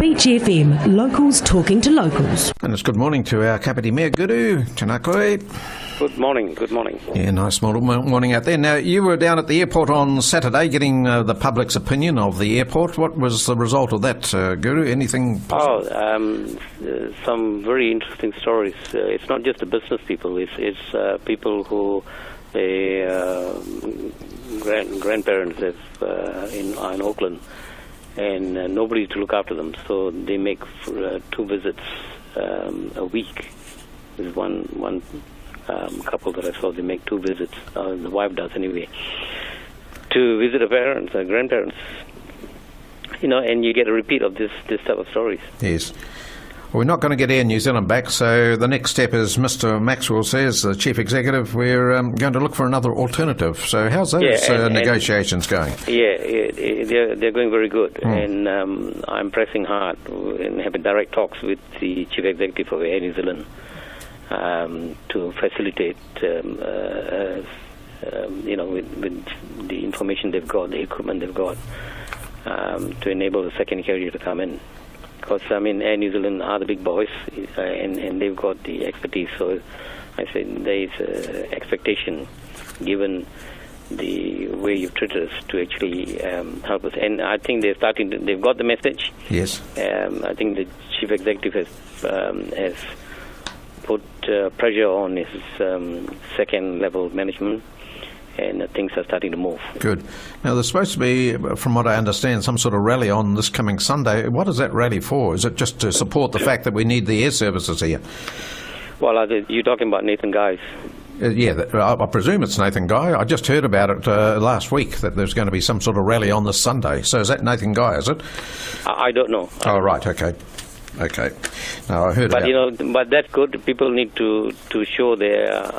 Beach FM, locals talking to locals. And it's good morning to our Kapiti Mayor, Guru. Tēnā koe. Good morning. Yeah, nice morning out there. Now, you were down at the airport on Saturday getting the public's opinion of the airport. What was the result of that, Guru? Anything positive? Some very interesting stories. It's not just the business people. It's people who grandparents have in Auckland, and nobody to look after them. So they make 2 visits a week. There's one couple that I saw. They make 2 visits. The wife does anyway, to visit her parents, her grandparents. And you get a repeat of this type of stories. Yes. Well, we're not going to get Air New Zealand back, so the next step is Mr. Maxwell says, the Chief Executive, we're going to look for another alternative. So how's those negotiations going? They're going very good. And I'm pressing hard and having direct talks with the Chief Executive of Air New Zealand to facilitate, with the information they've got, the equipment they've got, to enable the second carrier to come in. Because, Air New Zealand are the big boys, and they've got the expertise. So I say there is expectation, given the way you've treated us, to actually help us. And I think they've got the message. Yes. I think the Chief Executive has put pressure on his second level management, and things are starting to move. Good. Now, there's supposed to be, from what I understand, some sort of rally on this coming Sunday. What is that rally for? Is it just to support the fact that we need the air services here? Well, you're talking about Nathan Guy's. I presume it's Nathan Guy. I just heard about it last week, that there's going to be some sort of rally on this Sunday. So is that Nathan Guy, is it? I don't know. Right, okay. No, I heard about it. But that's good. People need to show their...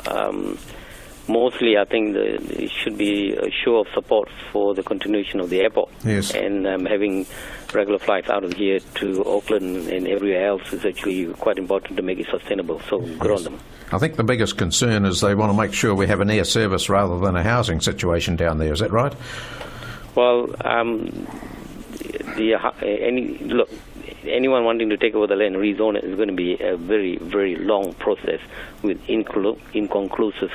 mostly, I think it should be a show of support for the continuation of the airport. Yes. And having regular flights out of here to Auckland and everywhere else is actually quite important to make it sustainable. So good on them. I think the biggest concern is they want to make sure we have an air service rather than a housing situation down there. Is that right? Well, anyone wanting to take over the land and rezone it is going to be a very, very long process with inconclusive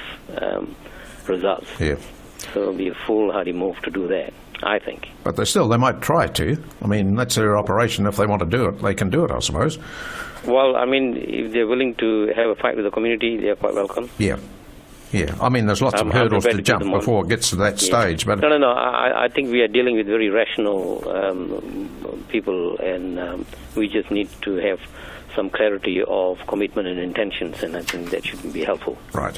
results. Yeah. So it'll be a foolhardy move to do that, I think. But they might try to. That's their operation. If they want to do it, they can do it, I suppose. Well, if they're willing to have a fight with the community, they're quite welcome. Yeah. There's lots of hurdles to jump before it gets to that stage. But No. I think we are dealing with very rational people, and we just need to have some clarity of commitment and intentions, and I think that should be helpful. Right.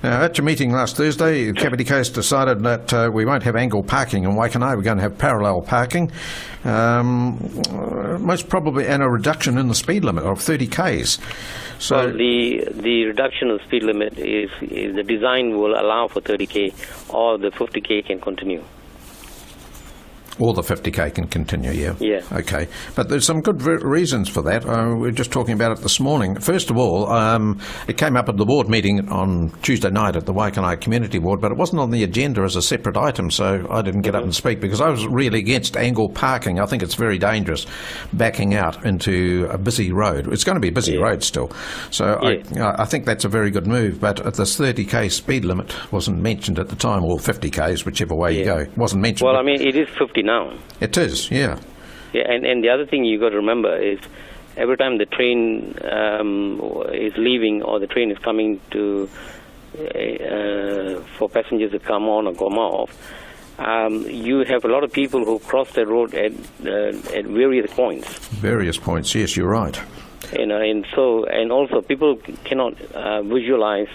Now, at your meeting last Thursday, Kapiti Coast decided that we won't have angle parking in Waikanae. We're going to have parallel parking, most probably, and a reduction in the speed limit of 30 k's. So well, the reduction of speed limit is the design will allow for 30k, or the 50k can continue. Or the 50k can continue, yeah. Yeah. Okay. But there's some good reasons for that. We were just talking about it this morning. First of all, it came up at the board meeting on Tuesday night at the Waikanae Community Board, but it wasn't on the agenda as a separate item, so I didn't get up and speak, because I was really against angle parking. I think it's very dangerous backing out into a busy road. It's going to be a busy road still. So I think that's a very good move, but this 30k speed limit wasn't mentioned at the time, or 50k's, whichever way you go. It wasn't mentioned. Well, it is 50 now. It is, yeah. Yeah, and the other thing you got to remember is every time the train is leaving or the train is coming to for passengers to come on or come off, you have a lot of people who cross the road at various points. Various points, yes, you're right. And also people cannot visualize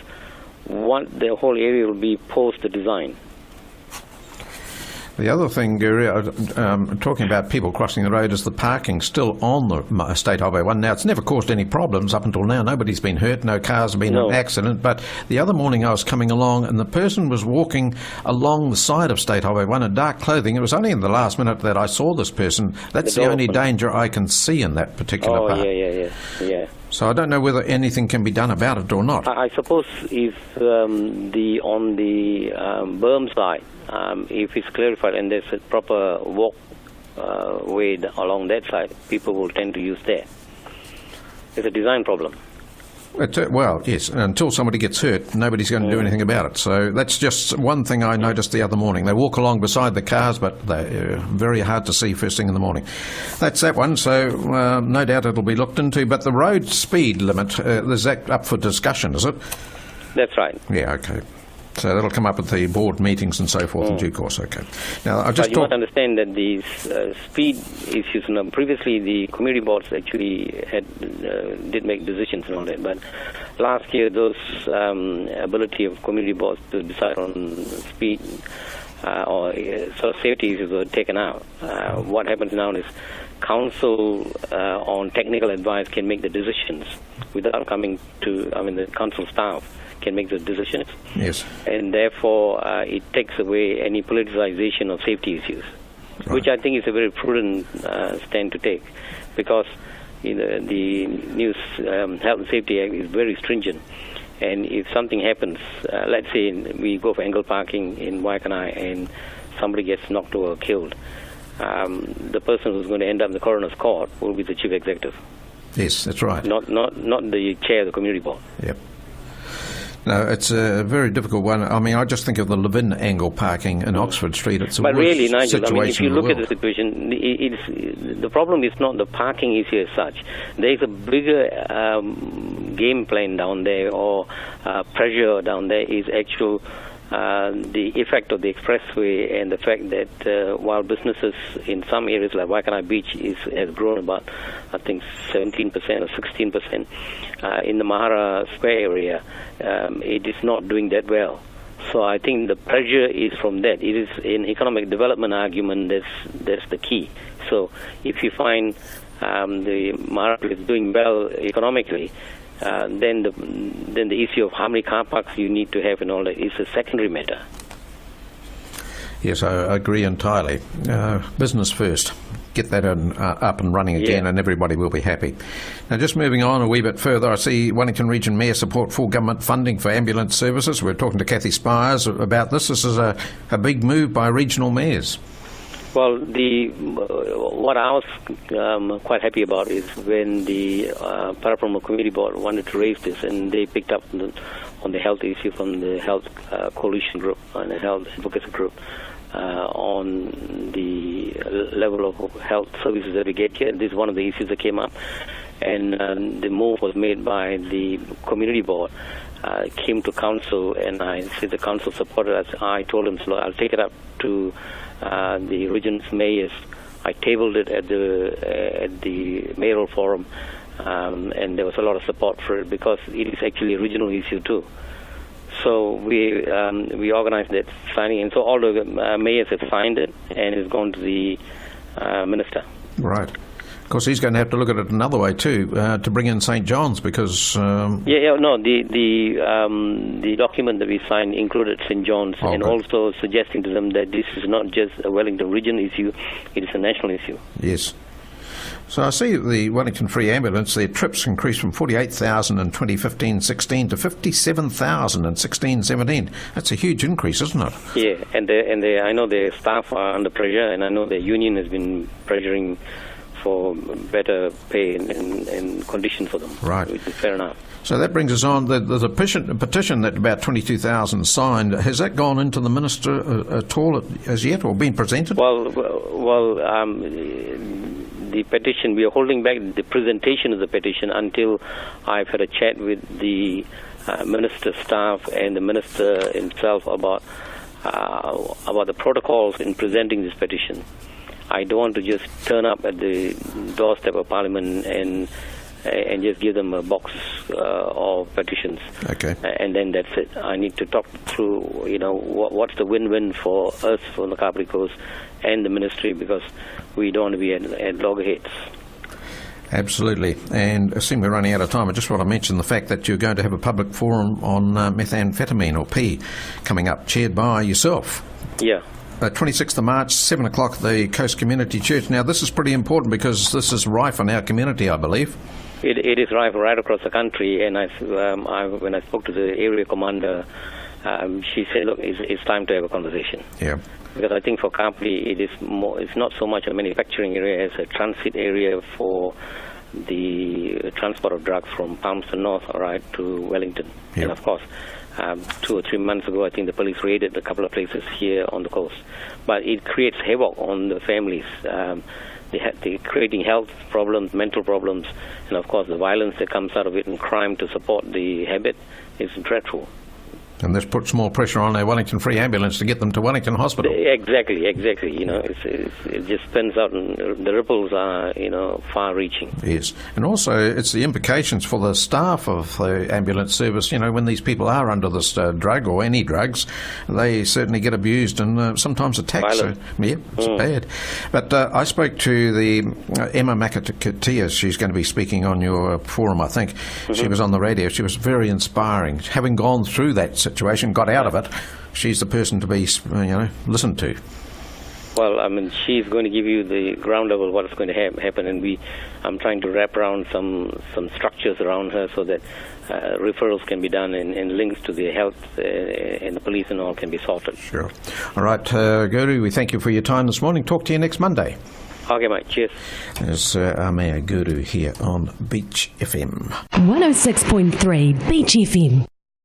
what the whole area will be post the design. The other thing, Guru, talking about people crossing the road, is the parking still on the State Highway 1. Now, it's never caused any problems up until now. Nobody's been hurt, no cars have been in an accident. But the other morning I was coming along and the person was walking along the side of State Highway 1 in dark clothing. It was only in the last minute that I saw this person. That's the only danger I can see in that particular part. Yeah. So I don't know whether anything can be done about it or not. I suppose if on the berm side, if it's clarified and there's a proper way along that side, people will tend to use there. It's a design problem. Well, yes, until somebody gets hurt, nobody's going to do anything about it. So that's just one thing I noticed the other morning. They walk along beside the cars, but they're very hard to see first thing in the morning. That's that one, so no doubt it'll be looked into. But the road speed limit, is that up for discussion, is it? That's right. Yeah, okay. So that'll come up at the board meetings and so forth in due course. Okay. Now I just you must understand that these speed issues. Previously, the community boards actually did make decisions and all that. But last year, those ability of community boards to decide on speed or sort of safety issues were taken out. What happens now is council on technical advice can make the decisions without coming to. The council staff can make the decisions. Yes. And therefore, it takes away any politicization of safety issues, which I think is a very prudent stand to take, because the new Health and Safety Act is very stringent. And if something happens, let's say we go for angle parking in Waikanae and somebody gets knocked over or killed, the person who's going to end up in the coroner's court will be the chief executive. Yes, that's right. Not the chair of the community board. Yep. No, it's a very difficult one. I just think of the Levin angle parking in Oxford Street. It's a but really, Nigel, situation if you look at the situation, the problem is not the parking issue as such. There's a bigger game plan down there, or pressure down there, is actual the effect of the expressway and the fact that while businesses in some areas like Waikanae Beach has grown about, I think, 17% or 16%, in the Mahara Square area, it is not doing that well. So I think the pressure is from that. It is an economic development argument that's the key. So if you find the Mahara is doing well economically, then the issue of how many car parks you need to have and all that is a secondary matter. Yes, I agree entirely. Business first. Get that up and running again, and everybody will be happy. Now, just moving on a wee bit further, I see Wellington Region Mayor support full government funding for ambulance services. We're talking to Kathy Spires about this. This is a big move by regional mayors. Well, what I was quite happy about is when the Paraparaumu Community Board wanted to raise this, and they picked up on the health issue from the Health Coalition Group and the Health Advocacy Group on the level of health services that we get here. This is one of the issues that came up, and the move was made by the Community Board. Came to council, and I said the council supported us. I told them, so I'll take it up to the region's mayors. I tabled it at the mayoral forum, and there was a lot of support for it because it is actually a regional issue too. So we organized that signing, and so all the mayors have signed it, and it's gone to the minister. Right. Of course, he's going to have to look at it another way too, to bring in St. John's, because the document that we signed included St. John's, and also suggesting to them that this is not just a Wellington region issue; it is a national issue. Yes. So I see the Wellington Free Ambulance, their trips increased from 48,000 in 2015-16 to 57,000 in 16-17. That's a huge increase, isn't it? Yeah, and I know their staff are under pressure, and I know their union has been pressuring for better pay and conditions for them. Right. Which is fair enough. So that brings us on. There's a petition that about 22,000 signed. Has that gone into the minister at all as yet, or been presented? Well, the petition, we are holding back the presentation of the petition until I've had a chat with the minister's staff and the minister himself about the protocols in presenting this petition. I don't want to just turn up at the doorstep of Parliament and just give them a box of petitions. Okay. And then that's it. I need to talk through, what's the win-win for us, for the Kapiti Coast and the ministry, because we don't want to be at loggerheads. Absolutely. And seeing we're running out of time, I just want to mention the fact that you're going to have a public forum on methamphetamine, or P, coming up, chaired by yourself. Yeah. 26th of March, 7 o'clock at the Coast Community Church. Now, this is pretty important because this is rife in our community, I believe. It is rife right across the country, and when I spoke to the area commander, she said, look, it's time to have a conversation. Yeah. Because I think for Kapiti, it's not so much a manufacturing area as a transit area for the transport of drugs from Palmerston North, right, to Wellington. Yep. And of course, 2 or 3 months ago, I think the police raided a couple of places here on the coast. But it creates havoc on the families. They're creating health problems, mental problems, and of course the violence that comes out of it and crime to support the habit is dreadful. And this puts more pressure on our Wellington Free Ambulance to get them to Wellington Hospital. Exactly. You know, it just spins out, and the ripples are, far-reaching. Yes, and also it's the implications for the staff of the ambulance service. You know, when these people are under this drug or any drugs, they certainly get abused and sometimes attacked. So, yeah, it's bad. But I spoke to the Emma Makatatia. She's going to be speaking on your forum, I think. Mm-hmm. She was on the radio. She was very inspiring. Having gone through that situation, got out of it, she's the person to be, listened to. Well, I mean, she's going to give you the ground level what is going to happen, and I'm trying to wrap around some structures around her so that referrals can be done and links to the health and the police and all can be sorted. Sure. All right, Guru, we thank you for your time this morning. Talk to you next Monday. Okay, mate. Cheers. There's our Mayor Guru here on Beach FM. 106.3 Beach FM.